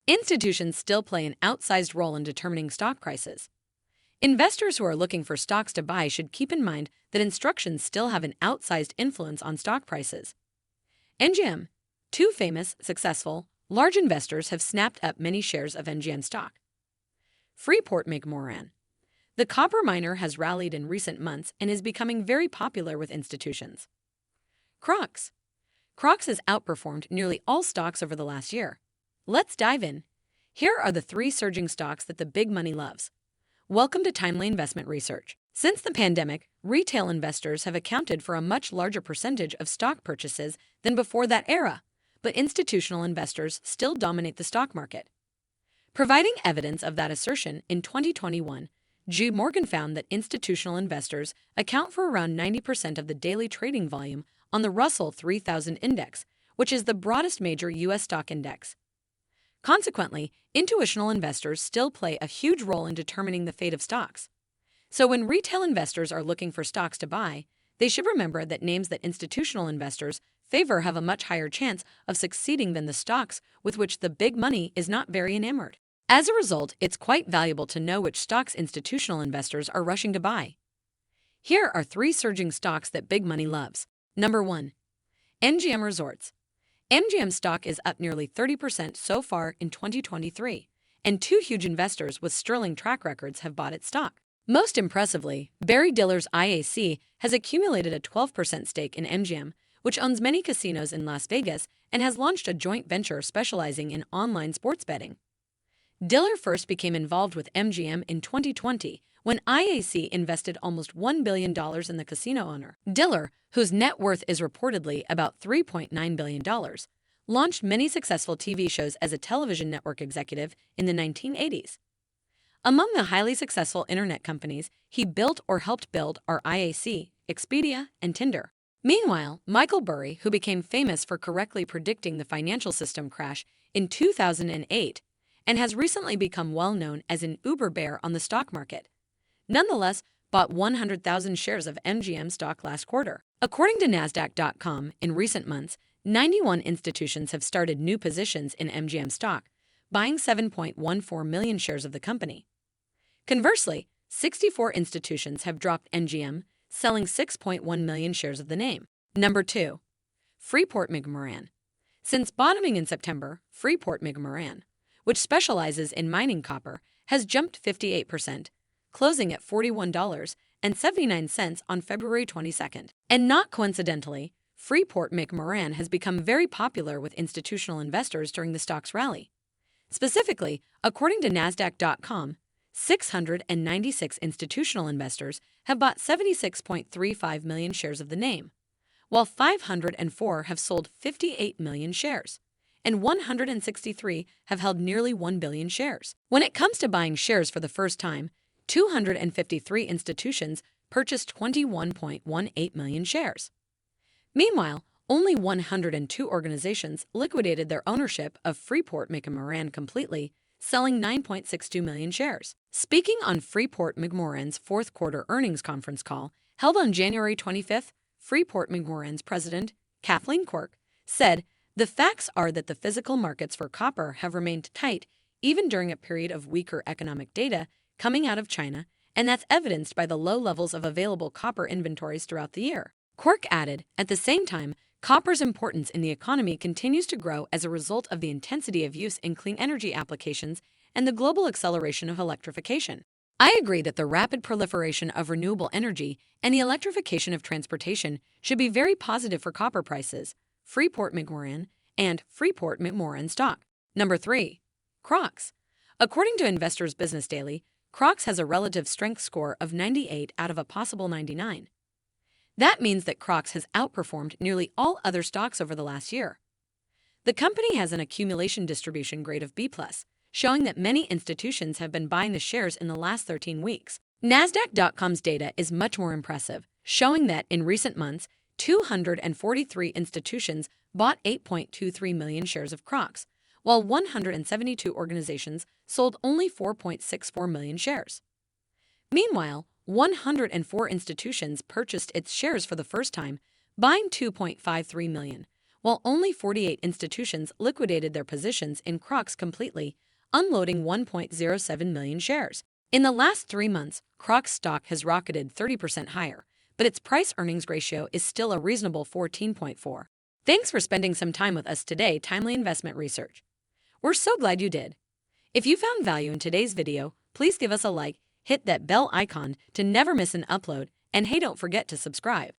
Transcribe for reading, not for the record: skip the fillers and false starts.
Institutions still play an outsized role in determining stock prices. Investors who are looking for stocks to buy should keep in mind that instructions still have an outsized influence on stock prices. NGM. Two famous, successful, large investors have snapped up many shares of NGM stock. Freeport-McMoRan. The copper miner has rallied in recent months and is becoming very popular with institutions. Crocs. Crocs has outperformed nearly all stocks over the last year. Let's dive in. Here are the 3 surging stocks that the big money loves. Welcome to Timely Investment Research. Since the pandemic, retail investors have accounted for a much larger percentage of stock purchases than before that era, but institutional investors still dominate the stock market. Providing evidence of that assertion, in 2021, J.P. Morgan found that institutional investors account for around 90% of the daily trading volume on the Russell 3000 Index, which is the broadest major U.S. stock index. Consequently, institutional investors still play a huge role in determining the fate of stocks. So when retail investors are looking for stocks to buy, they should remember that names that institutional investors favor have a much higher chance of succeeding than the stocks with which the big money is not very enamored. As a result, it's quite valuable to know which stocks institutional investors are rushing to buy. Here are 3 surging stocks that big money loves. Number 1. MGM Resorts. MGM stock is up nearly 30% so far in 2023, and 2 huge investors with sterling track records have bought its stock. Most impressively, Barry Diller's IAC has accumulated a 12% stake in MGM, which owns many casinos in Las Vegas and has launched a joint venture specializing in online sports betting. Diller first became involved with MGM in 2020 when IAC invested almost $1 billion in the casino owner. Diller, whose net worth is reportedly about $3.9 billion, launched many successful TV shows as a television network executive in the 1980s. Among the highly successful internet companies he built or helped build are IAC, Expedia, and Tinder. Meanwhile, Michael Burry, who became famous for correctly predicting the financial system crash in 2008 and has recently become well known as an Uber bear on the stock market, nonetheless bought 100,000 shares of MGM stock last quarter. According to Nasdaq.com, in recent months, 91 institutions have started new positions in MGM stock, buying 7.14 million shares of the company. Conversely, 64 institutions have dropped MGM, selling 6.1 million shares of the name. Number 2. Freeport-McMoRan. Since bottoming in September, Freeport-McMoRan, which specializes in mining copper, has jumped 58%, closing at $41.79 on February 22nd. And not coincidentally, Freeport-McMoRan has become very popular with institutional investors during the stock's rally. Specifically, according to Nasdaq.com, 696 institutional investors have bought 76.35 million shares of the name, while 504 have sold 58 million shares, and 163 have held nearly 1 billion shares. When it comes to buying shares for the first time, 253 institutions purchased 21.18 million shares. Meanwhile, only 102 organizations liquidated their ownership of Freeport-McMoRan completely, selling 9.62 million shares. Speaking on Freeport-McMoRan's fourth quarter earnings conference call held on January 25th, Freeport-McMoRan's president, Kathleen Quirk, said, "The facts are that the physical markets for copper have remained tight even during a period of weaker economic data coming out of China, and that's evidenced by the low levels of available copper inventories throughout the year." Quirk added, "At the same time, copper's importance in the economy continues to grow as a result of the intensity of use in clean energy applications and the global acceleration of electrification. I agree that the rapid proliferation of renewable energy and the electrification of transportation should be very positive for copper prices, Freeport-McMoRan, and Freeport-McMoRan stock." Number 3. Crocs. According to Investors Business Daily, Crocs has a relative strength score of 98 out of a possible 99. That means that Crocs has outperformed nearly all other stocks over the last year. The company has an accumulation distribution grade of B+, showing that many institutions have been buying the shares in the last 13 weeks. Nasdaq.com's data is much more impressive, showing that in recent months, 243 institutions bought 8.23 million shares of Crocs, while 172 organizations sold only 4.64 million shares. Meanwhile, 104 institutions purchased its shares for the first time, buying 2.53 million, while only 48 institutions liquidated their positions in Crocs completely, unloading 1.07 million shares. In the last 3 months, Crocs stock has rocketed 30% higher, but its price-earnings ratio is still a reasonable 14.4. Thanks for spending some time with us today, Timely Investment Research. We're so glad you did. If you found value in today's video, please give us a like, hit that bell icon to never miss an upload, and hey, don't forget to subscribe.